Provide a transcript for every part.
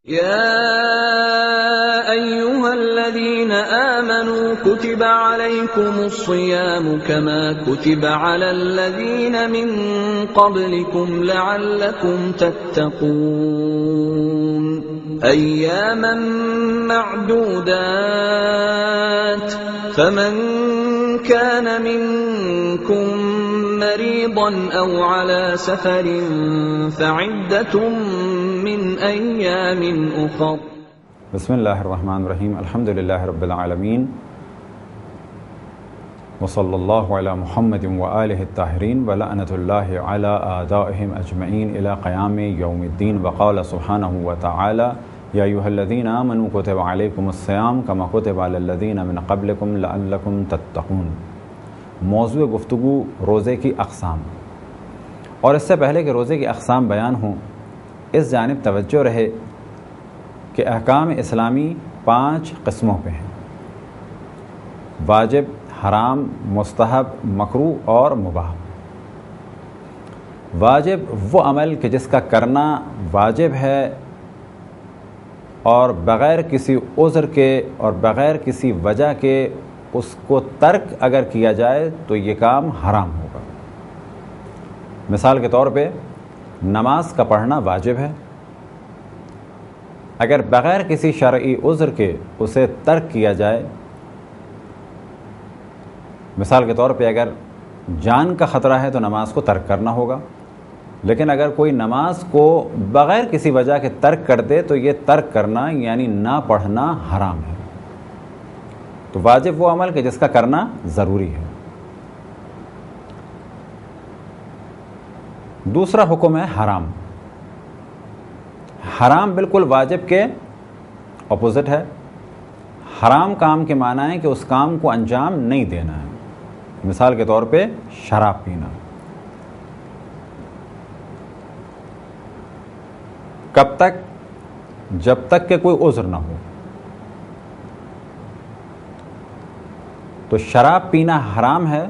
يا أيها الذين آمنوا كتب عليكم الصيام كما كتب على الذين من قبلكم لعلكم تتقون أياما معدودات فمن كان منكم مريضا أو على سفر فعدة من أيام أخر بسم اللہ الرحمن الرحیم الحمد للہ رب العالمین وصلی اللہ علی محمد وآلہ الطاہرین ولعنۃ اللہ علی اعدائہم اجمعین الی قیام یوم الدین وقال سبحانہ وتعالی یا ایھا الذین آمنوا کتب علیکم الصیام کما کتب علی الذین من قبلکم لعلکم تتقون۔ موضوع گفتگو روزے کی اقسام، اور اس سے پہلے کہ روزے کی اقسام بیان ہوں اس جانب توجہ رہے کہ احکام اسلامی 5 قسموں پہ ہیں: واجب، حرام، مستحب، مکروہ اور مباح۔ واجب وہ عمل کہ جس کا کرنا واجب ہے اور بغیر کسی عذر کے اور بغیر کسی وجہ کے اس کو ترک اگر کیا جائے تو یہ کام حرام ہوگا۔ مثال کے طور پہ نماز کا پڑھنا واجب ہے، اگر بغیر کسی شرعی عذر کے اسے ترک کیا جائے، مثال کے طور پہ اگر جان کا خطرہ ہے تو نماز کو ترک کرنا ہوگا، لیکن اگر کوئی نماز کو بغیر کسی وجہ کے ترک کر دے تو یہ ترک کرنا یعنی نہ پڑھنا حرام ہے۔ تو واجب وہ عمل کہ جس کا کرنا ضروری ہے۔ دوسرا حکم ہے حرام۔ حرام بالکل واجب کے اپوزٹ ہے۔ حرام کام کے معنی ہے کہ اس کام کو انجام نہیں دینا ہے۔ مثال کے طور پہ شراب پینا۔ کب تک؟ جب تک کہ کوئی عذر نہ ہو۔ تو شراب پینا حرام ہے،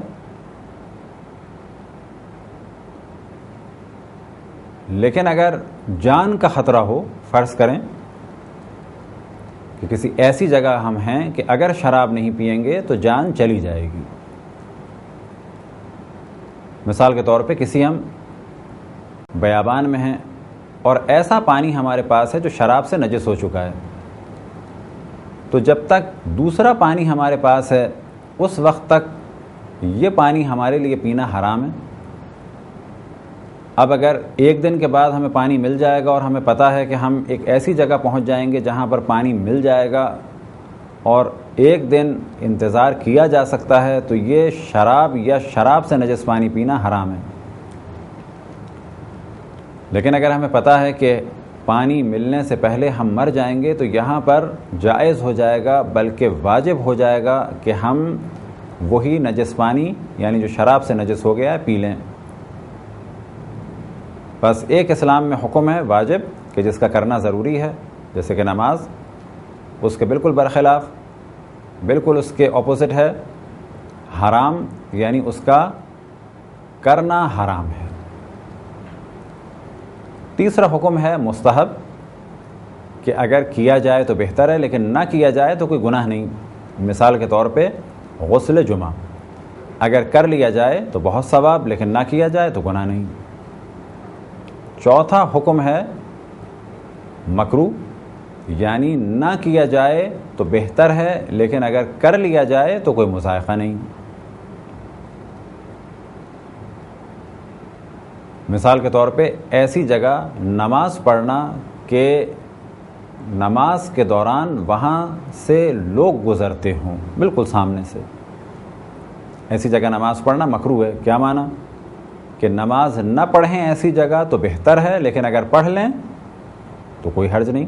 لیکن اگر جان کا خطرہ ہو، فرض کریں کہ کسی ایسی جگہ ہم ہیں کہ اگر شراب نہیں پئیں گے تو جان چلی جائے گی۔ مثال کے طور پہ کسی ہم بیابان میں ہیں اور ایسا پانی ہمارے پاس ہے جو شراب سے نجس ہو چکا ہے، تو جب تک دوسرا پانی ہمارے پاس ہے اس وقت تک یہ پانی ہمارے لیے پینا حرام ہے۔ اب اگر ایک دن کے بعد ہمیں پانی مل جائے گا اور ہمیں پتہ ہے کہ ہم ایک ایسی جگہ پہنچ جائیں گے جہاں پر پانی مل جائے گا اور ایک دن انتظار کیا جا سکتا ہے، تو یہ شراب یا شراب سے نجس پانی پینا حرام ہے۔ لیکن اگر ہمیں پتہ ہے کہ پانی ملنے سے پہلے ہم مر جائیں گے تو یہاں پر جائز ہو جائے گا، بلکہ واجب ہو جائے گا کہ ہم وہی نجس پانی یعنی جو شراب سے نجس ہو گیا ہے پی لیں۔ بس ایک اسلام میں حکم ہے واجب کہ جس کا کرنا ضروری ہے، جیسے کہ نماز، اس کے بالکل برخلاف، بالکل اس کے اپوزٹ ہے حرام، یعنی اس کا کرنا حرام ہے۔ تیسرا حکم ہے مستحب کہ اگر کیا جائے تو بہتر ہے، لیکن نہ کیا جائے تو کوئی گناہ نہیں۔ مثال کے طور پہ غسل جمعہ، اگر کر لیا جائے تو بہت ثواب، لیکن نہ کیا جائے تو گناہ نہیں۔ چوتھا حکم ہے مکروہ، یعنی نہ کیا جائے تو بہتر ہے، لیکن اگر کر لیا جائے تو کوئی مذائقہ نہیں۔ مثال کے طور پہ ایسی جگہ نماز پڑھنا کہ نماز کے دوران وہاں سے لوگ گزرتے ہوں بالکل سامنے سے، ایسی جگہ نماز پڑھنا مکروہ ہے۔ کیا معنی؟ کہ نماز نہ پڑھیں ایسی جگہ تو بہتر ہے، لیکن اگر پڑھ لیں تو کوئی حرج نہیں۔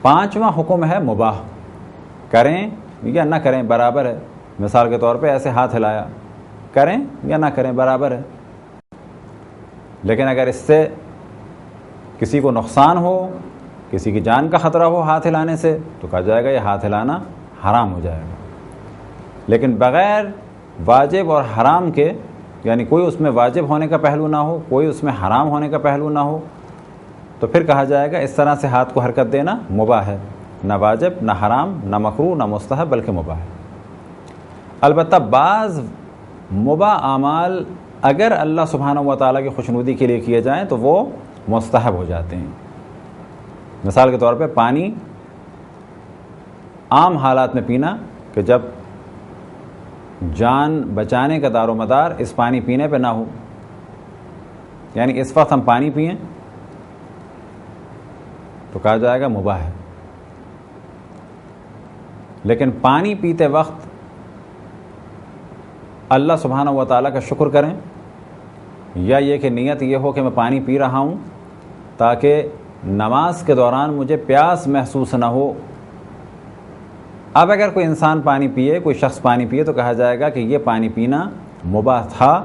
پانچواں حکم ہے مباح، کریں یا نہ کریں برابر ہے۔ مثال کے طور پہ ایسے ہاتھ ہلایا، کریں یا نہ کریں برابر ہے، لیکن اگر اس سے کسی کو نقصان ہو، کسی کی جان کا خطرہ ہو ہاتھ ہلانے سے، تو کہا جائے گا یہ ہاتھ ہلانا حرام ہو جائے گا۔ لیکن بغیر واجب اور حرام کے، یعنی کوئی اس میں واجب ہونے کا پہلو نہ ہو، کوئی اس میں حرام ہونے کا پہلو نہ ہو، تو پھر کہا جائے گا اس طرح سے ہاتھ کو حرکت دینا مباح ہے، نہ واجب نہ حرام نہ مکروہ نہ مستحب بلکہ مباح ہے۔ البتہ بعض مباح اعمال اگر اللہ سبحانہ و تعالیٰ کی خوشنودی کے لیے کیے جائیں تو وہ مستحب ہو جاتے ہیں۔ مثال کے طور پہ پانی عام حالات میں پینا، کہ جب جان بچانے کا دار و مدار اس پانی پینے پہ نہ ہو، یعنی اس وقت ہم پانی پئیں تو کہا جائے گا مباح ہے، لیکن پانی پیتے وقت اللہ سبحانہ و تعالیٰ کا شکر کریں، یا یہ کہ نیت یہ ہو کہ میں پانی پی رہا ہوں تاکہ نماز کے دوران مجھے پیاس محسوس نہ ہو۔ اب اگر کوئی انسان پانی پیے، کوئی شخص پانی پیے، تو کہا جائے گا کہ یہ پانی پینا مباح تھا،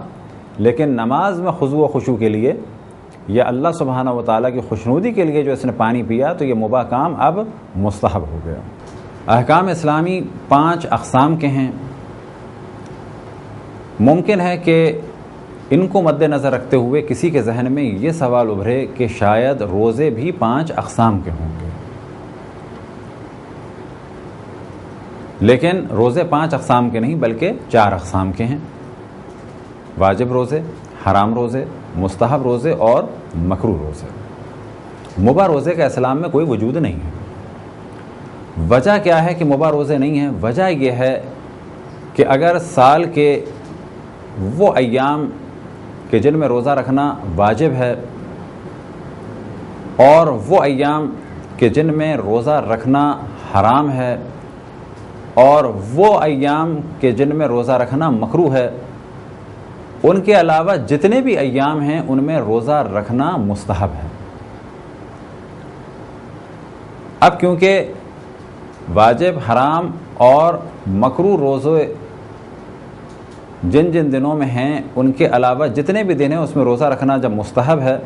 لیکن نماز میں خضوع و خشوع کے لیے یا اللہ سبحانہ و تعالیٰ کی خوشنودی کے لیے جو اس نے پانی پیا تو یہ مباح کام اب مستحب ہو گیا۔ احکام اسلامی 5 اقسام کے ہیں۔ ممکن ہے کہ ان کو مد نظر رکھتے ہوئے کسی کے ذہن میں یہ سوال ابھرے کہ شاید روزے بھی 5 اقسام کے ہوں گے، لیکن روزے 5 اقسام کے نہیں بلکہ 4 اقسام کے ہیں: واجب روزے، حرام روزے، مستحب روزے اور مکروہ روزے۔ مباح روزے کا اسلام میں کوئی وجود نہیں ہے۔ وجہ کیا ہے کہ مباح روزے نہیں ہیں؟ وجہ یہ ہے کہ اگر سال کے وہ ایام کہ جن میں روزہ رکھنا واجب ہے اور وہ ایام کہ جن میں روزہ رکھنا حرام ہے اور وہ ایام کہ جن میں روزہ رکھنا مکروہ ہے، ان کے علاوہ جتنے بھی ایام ہیں ان میں روزہ رکھنا مستحب ہے۔ اب کیونکہ واجب، حرام اور مکروہ روزے جن جن دنوں میں ہیں ان کے علاوہ جتنے بھی دن ہیں اس میں روزہ رکھنا جب مستحب ہے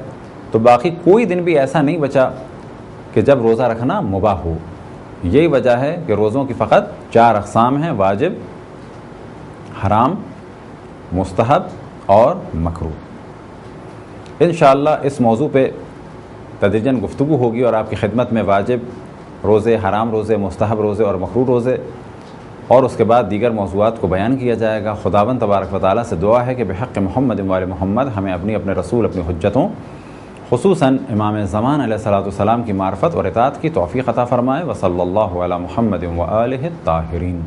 تو باقی کوئی دن بھی ایسا نہیں بچا کہ جب روزہ رکھنا مباح ہو۔ یہی وجہ ہے کہ روزوں کی فقط 4 اقسام ہیں: واجب، حرام، مستحب اور مکروہ۔ انشاءاللہ اس موضوع پہ تدریجاً گفتگو ہوگی اور آپ کی خدمت میں واجب روزے، حرام روزے، مستحب روزے اور مکروہ روزے اور اس کے بعد دیگر موضوعات کو بیان کیا جائے گا۔ خداوند تبارک و تعالیٰ سے دعا ہے کہ بحق محمد و آل محمد ہمیں اپنے رسول، اپنی حجتوں، خصوصاً امام زمان علیہ الصلوۃ والسلام کی معرفت اور اطاعت کی توفیق عطا فرمائے۔ وصلی اللہ علی محمد و آلہ الطاہرین۔